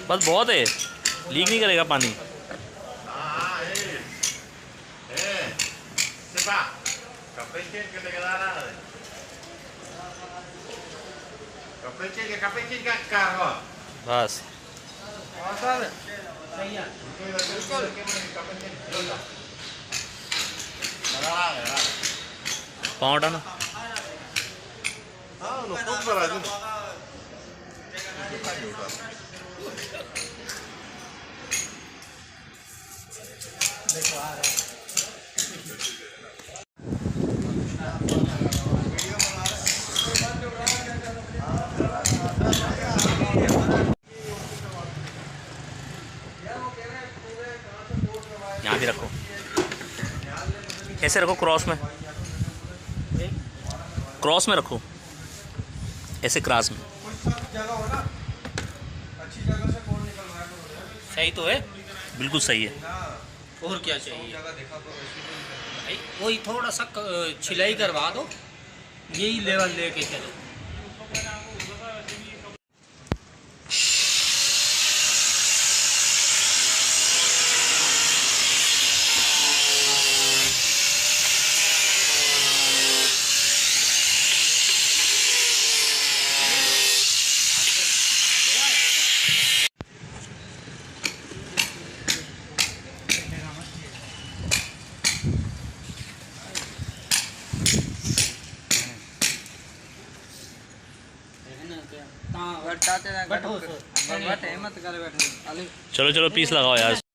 बस बहुत है, लीक नहीं करेगा पानी। बस पाँव उठाना। यहाँ भी रखो, ऐसे रखो, क्रॉस में, क्रॉस में रखो, ऐसे क्रॉस में। सही तो है, बिल्कुल सही है। और क्या चाहिए भाई, वही थोड़ा सा छिलाई करवा दो, यही लेवल लेके चलो। चलो चलो पीस लगाओ यार।